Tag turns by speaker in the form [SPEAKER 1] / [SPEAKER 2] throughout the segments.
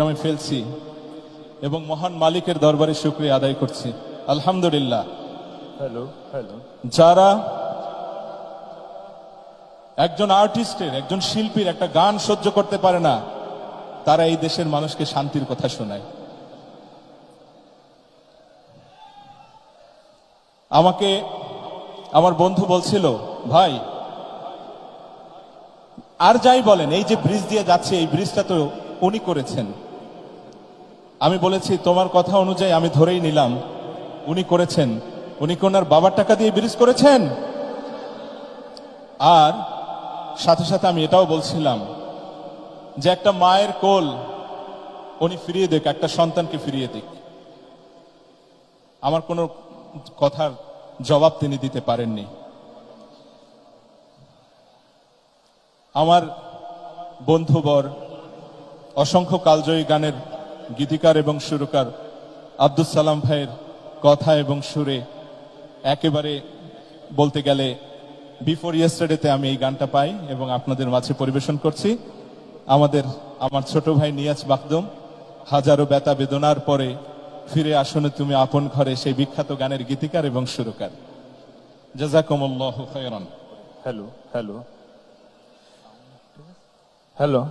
[SPEAKER 1] আমি ফেলছি এবং মহান মালিকের দরবারে শুকরিয়া আদায় করছি। আলহামদুলিল্লাহ।
[SPEAKER 2] হ্যালো হ্যালো
[SPEAKER 1] যারা একজন আর্টিস্টের, একজন শিল্পীর একটা গান সহ্য করতে পারে না, তারা এই দেশের মানুষকে শান্তির কথা শোনায়। আমাকে আমার বন্ধু বলছিল, ভাই আর যাই বলেন, এই যে ব্রিজ দিয়ে যাচ্ছে, এই ব্রিজটা তো উনি করেছেন। আমি বলেছি, তোমার কথা অনুযায়ী আমি ধরেই নিলাম উনি করেছেন। উনি কি ওনার বাবার টাকা দিয়ে ব্রিজ করেছেন? আর সাথে সাথে আমি এটাও বলছিলাম যে একটা মায়ের কোল উনি ফিরিয়ে দিক, একটা সন্তানকে ফিরিয়ে দিক। আমার কোনো কথার জবাব তিনি দিতে পারেননি। আমার বন্ধুবর, অসংখ্য কালজয়ী গানের গীতিকার এবং সুরকার আব্দুল সালাম ভাইয়ের কথা এবং সুরে একেবারে বলতে গেলে বিফোর ইয়েস্টারডেতে আমি এই গানটা পাই এবং আপনাদের মাঝে পরিবেশন করছি। আমার ছোট ভাই নিয়াজ বাখদুম, হাজারো ব্যথা বেদনার পরে ফিরে আসুন তুমি আপন ঘরে, সেই বিখ্যাত গানের গীতিকার এবং সুরকার। জাযাকুমুল্লাহু খায়রান।
[SPEAKER 2] হ্যালো হ্যালো হ্যালো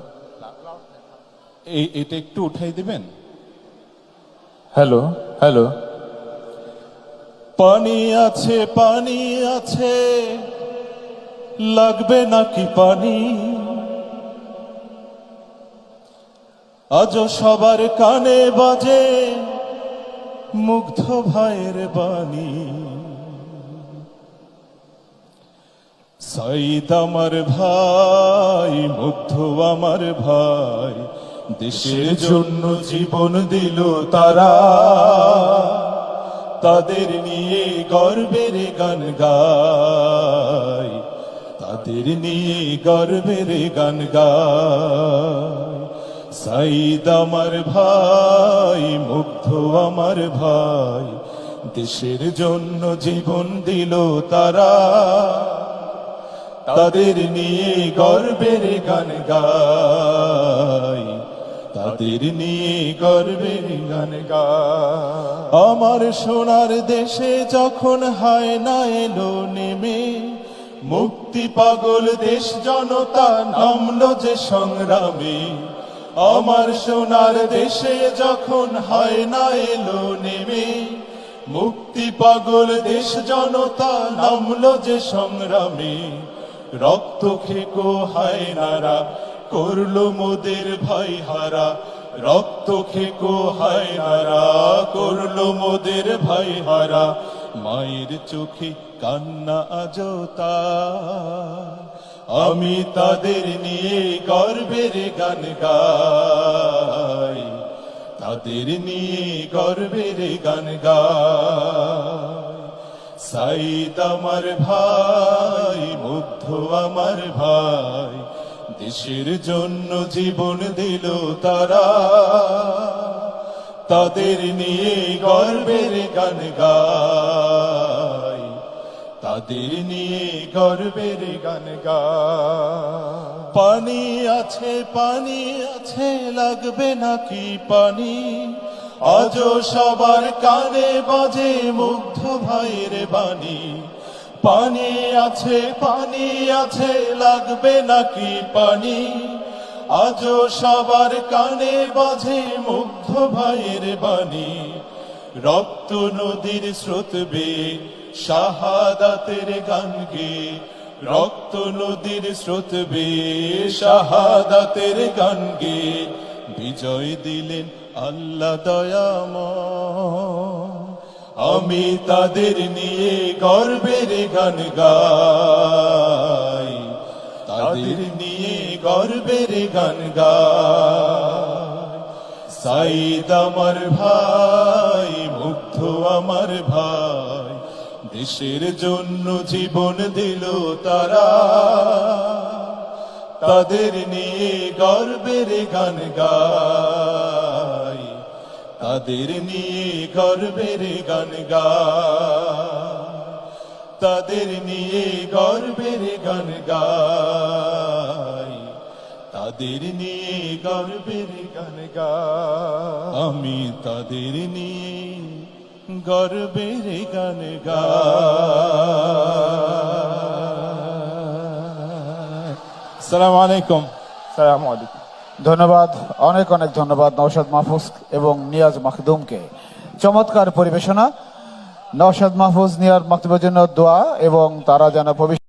[SPEAKER 1] এটা একটু উঠাই দিবেন।
[SPEAKER 2] হ্যালো হ্যালো
[SPEAKER 1] পানি আছে, পানি আছে, লাগবে নাকি পানি? আজও সবার কানে বাজে মুগ্ধ ভাইয়ের বাণী। সাইদ আমার ভাই, মুগ্ধ আমার ভাই, দেশের জন্য জীবন দিল তারা। তাদের নিয়ে গর্বের গান গায়, তাদের নিয়ে গর্বের গান গায়। সাইদ আমার ভাই, মুগ্ধ আমার ভাই, দেশের জন্য জীবন দিল তারা। তাদের নিয়ে গর্বের গান গায়, তাদের নিয়ে গর্বের গান গায়। আমার সোনার দেশে যখন হায় না এলো নেমে, মুক্তি পাগল দেশ জনতা নামলো যে সংগ্রামে। আমার সোনার দেশে যখন হায় না এলো নেমে, মুক্তি পাগল দেশ জনতা নামলো যে সংগ্রামে। রক্ত খেকো হায়নারা করলো মোদের ভাই হারা, রক্ত খেকো হায়নারা করলো মোদের ভাই হারা। মায়ের চোখে কান্না আজতা, আমি তাদের নিয়ে গর্বের গান গাই, তাদের নিয়ে গর্বের গান গাই। সাইদ আমার ভাই, মুগ্ধ আমার ভাই, দেশের জন্য জীবন দিল তারা। তাদের নিয়ে গর্বের গান গাই, তাদের নিয়ে গর্বের গান গায়। পানি আছে, পানি আছে, লাগবে নাকি পানি? আজও সবার কানে বাজে মুগ্ধ ভাইয়ের বাণী। পানি আছে, পানি আছে, লাগবে নাকি পানি? আজও সবার কানে বাজে মুগ্ধ ভাইয়ের বাণী। রক্ত নদীর স্রোত বেয়ে শাহাদাতের গান গে, রক্ত নদীর স্রোত বেয়ে শাহাদাতের গান গে। বিজয় দিলেন আল্লাহ দয়াময়, আমি তাদের নিয়ে গর্বের গান গাই, তাদের নিয়ে গর্বের গান গাই। সাইদ আমার ভাই, মুগ্ধ আমার ভাই, দেশের জন্য জীবন দিল তারা। তাদের নিয়ে গর্বের গান গাই, তাদের নিয়ে গর্বের গান গাই, তাদের নিয়ে গর্বের গান গাই। তাদের তাদের নিয়ে গর্বের গান গাই, আমি তাদের নিয়ে গর্বের গান গাই। আসসালামু আলাইকুম।
[SPEAKER 2] সালাম আলাইকুম।
[SPEAKER 3] ধন্যবাদ, অনেক অনেক ধন্যবাদ নওশাদ মাহফুজ এবং নিয়াজ মাখদুমকে। চমৎকার পরিবেশনা। নওশাদ মাহফুজ নিয়াজ মাহদুমের জন্য দোয়া এবং তারা যেন ভবিষ্যৎ